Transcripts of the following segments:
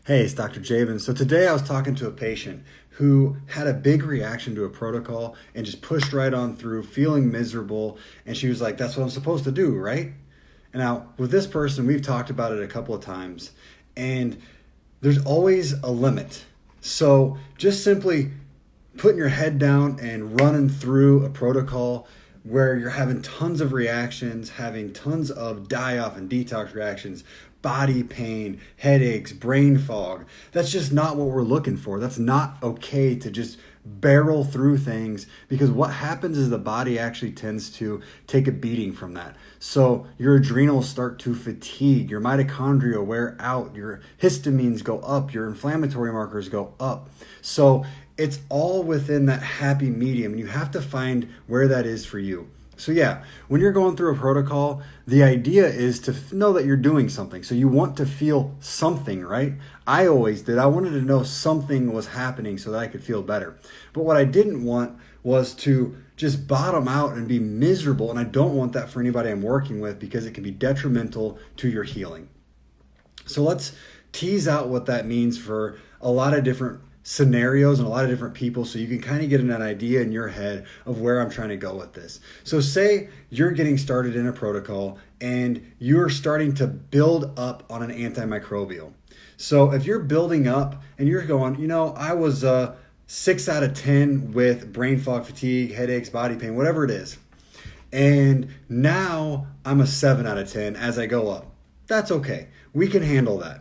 Hey, it's Dr. Jaban. So today I was talking to a patient who had a big reaction to a protocol and just pushed right on through, feeling miserable. And she was like, that's what I'm supposed to do, right? And now with this person, we've talked about it a couple of times, and there's always a limit. So just simply putting your head down and running through a protocol where you're having tons of reactions, having tons of die-off and detox reactions, body pain, headaches, brain fog. That's just not what we're looking for. That's not okay to just barrel through things, because what happens is the body actually tends to take a beating from that. So your adrenals start to fatigue, your mitochondria wear out, your histamines go up, your inflammatory markers go up. So it's all within that happy medium, and you have to find where that is for you. So yeah, when you're going through a protocol, the idea is to know that you're doing something. So you want to feel something, right? I always did. I wanted to know something was happening so that I could feel better. But what I didn't want was to just bottom out and be miserable. And I don't want that for anybody I'm working with, because it can be detrimental to your healing. So let's tease out what that means for a lot of different scenarios and a lot of different people, so you can kind of get an idea in your head of where I'm trying to go with this. So say you're getting started in a protocol and you're starting to build up on an antimicrobial. So if you're building up and you're going, I was 6 out of 10 with brain fog, fatigue, headaches, body pain, whatever it is, and now I'm a 7 out of 10 as I go up. That's okay. We can handle that.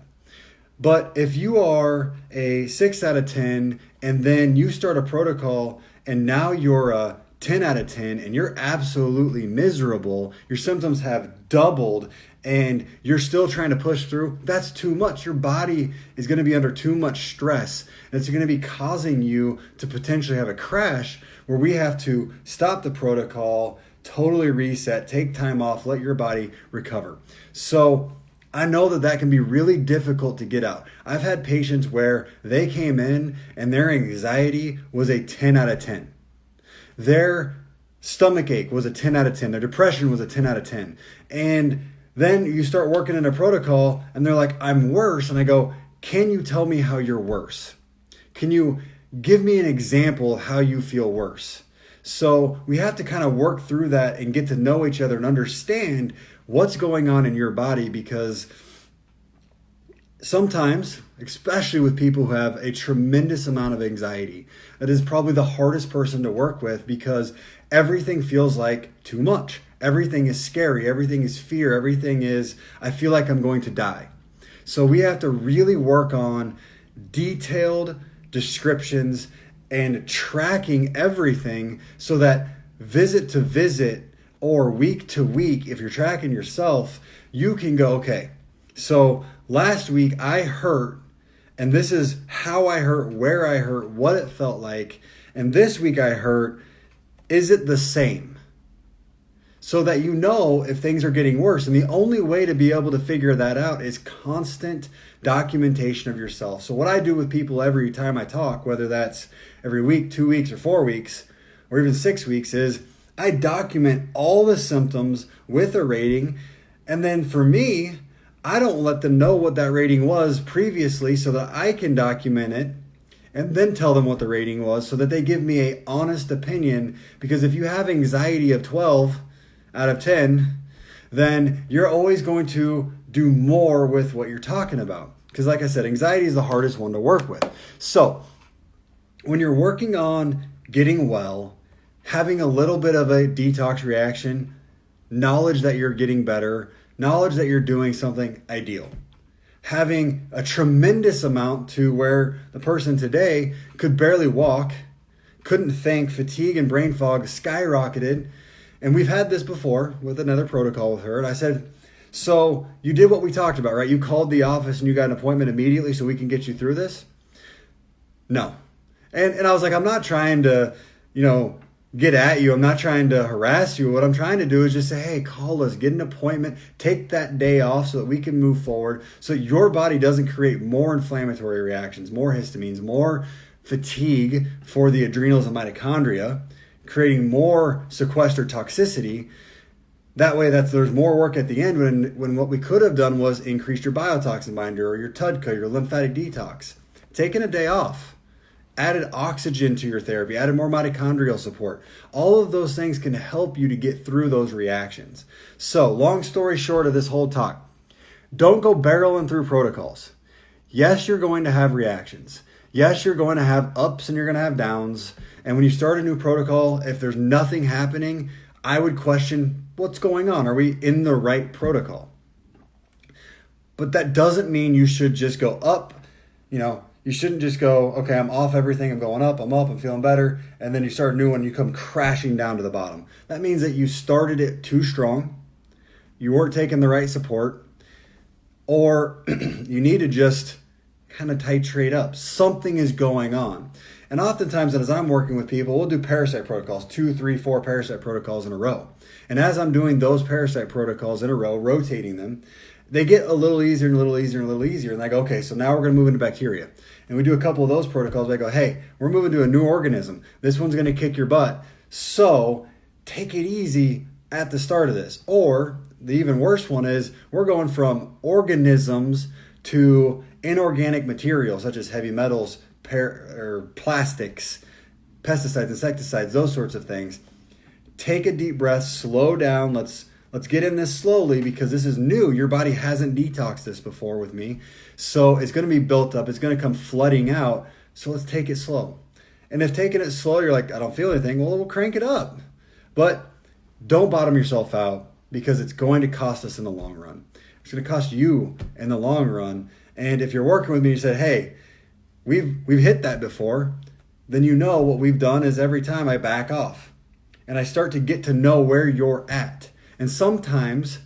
But if you are a 6 out of 10 and then you start a protocol and now you're a 10 out of 10 and you're absolutely miserable, your symptoms have doubled and you're still trying to push through, that's too much. Your body is going to be under too much stress, and it's going to be causing you to potentially have a crash where we have to stop the protocol, totally reset, take time off, let your body recover. So I know that can be really difficult to get out. I've had patients where they came in and their anxiety was a 10 out of 10. Their stomach ache was a 10 out of 10. Their depression was a 10 out of 10. And then you start working in a protocol and they're like, I'm worse. And I go, can you tell me how you're worse? Can you give me an example of how you feel worse? So we have to kind of work through that and get to know each other and understand what's going on in your body, because sometimes, especially with people who have a tremendous amount of anxiety, that is probably the hardest person to work with, because everything feels like too much. Everything is scary. Everything is fear. Everything is, I feel like I'm going to die. So we have to really work on detailed descriptions and tracking everything, so that visit to visit or week to week, if you're tracking yourself, you can go, okay, so last week I hurt, and this is how I hurt, where I hurt, what it felt like, and this week I hurt, is it the same? So that you know if things are getting worse. And the only way to be able to figure that out is constant documentation of yourself. So what I do with people every time I talk, whether that's every week, 2 weeks, or 4 weeks, or even 6 weeks, is I document all the symptoms with a rating. And then for me, I don't let them know what that rating was previously, so that I can document it and then tell them what the rating was, so that they give me an honest opinion. Because if you have anxiety of 12 out of 10, then you're always going to do more with what you're talking about. Because like I said, anxiety is the hardest one to work with. So when you're working on getting well, having a little bit of a detox reaction, knowledge that you're getting better, knowledge that you're doing something ideal. Having a tremendous amount to where the person today could barely walk, couldn't think, fatigue and brain fog skyrocketed. And we've had this before with another protocol with her. And I said, so you did what we talked about, right? You called the office and you got an appointment immediately so we can get you through this? No. And I was like, I'm not trying to, get at you. I'm not trying to harass you. What I'm trying to do is just say, hey, call us, get an appointment, take that day off so that we can move forward, so your body doesn't create more inflammatory reactions, more histamines, more fatigue for the adrenals and mitochondria, creating more sequestered toxicity. That way, there's more work at the end when what we could have done was increase your biotoxin binder or your TUDCA, your lymphatic detox. Taking a day off, added oxygen to your therapy, added more mitochondrial support. All of those things can help you to get through those reactions. So, long story short of this whole talk, don't go barreling through protocols. Yes, you're going to have reactions. Yes, you're going to have ups and you're going to have downs. And when you start a new protocol, if there's nothing happening, I would question what's going on. Are we in the right protocol? But that doesn't mean you should just go up. You shouldn't just go, okay, I'm off everything, I'm going up, I'm feeling better, and then you start a new one, you come crashing down to the bottom. That means that you started it too strong, you weren't taking the right support, or you need to just kind of titrate up. Something is going on. And oftentimes, as I'm working with people, we'll do parasite protocols, 2, 3, 4 parasite protocols in a row. And as I'm doing those parasite protocols in a row, rotating them, they get a little easier and a little easier and a little easier. And I go, okay, so now we're going to move into bacteria. And we do a couple of those protocols. I go, hey, we're moving to a new organism. This one's going to kick your butt. So take it easy at the start of this. Or the even worse one is we're going from organisms to inorganic materials such as heavy metals, or plastics, pesticides, insecticides, those sorts of things. Take a deep breath, slow down. Let's get in this slowly because this is new. Your body hasn't detoxed this before with me. So it's going to be built up. It's going to come flooding out. So let's take it slow. And if taking it slow, you're like, I don't feel anything. Well, we'll crank it up. But don't bottom yourself out because it's going to cost us in the long run. It's going to cost you in the long run. And if you're working with me, you said, hey, we've hit that before, then you know what we've done is every time I back off. And I start to get to know where you're at. And sometimes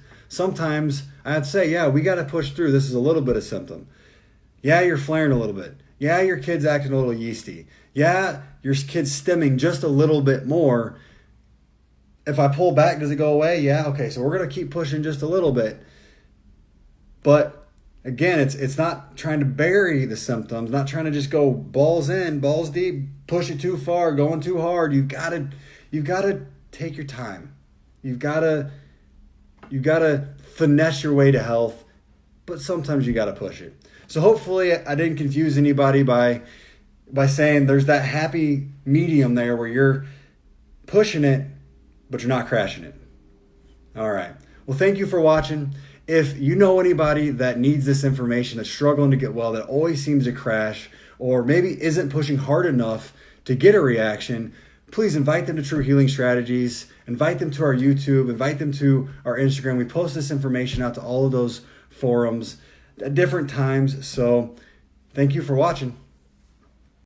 I'd say, yeah, we got to push through. This is a little bit of symptom. Yeah, you're flaring a little bit. Yeah, your kid's acting a little yeasty. Yeah, your kid's stimming just a little bit more. If I pull back, does it go away? Yeah, okay, so we're going to keep pushing just a little bit. But again, it's not trying to bury the symptoms, not trying to just go balls in, balls deep, push it too far, going too hard. You've got to take your time. You've got to finesse your way to health, but sometimes you got to push it. So hopefully I didn't confuse anybody by saying there's that happy medium there where you're pushing it, but you're not crashing it. All right. Well, thank you for watching. If you know anybody that needs this information, that's struggling to get well, that always seems to crash, or maybe isn't pushing hard enough to get a reaction, please invite them to True Healing Strategies. Invite them to our YouTube. Invite them to our Instagram. We post this information out to all of those forums at different times. So thank you for watching.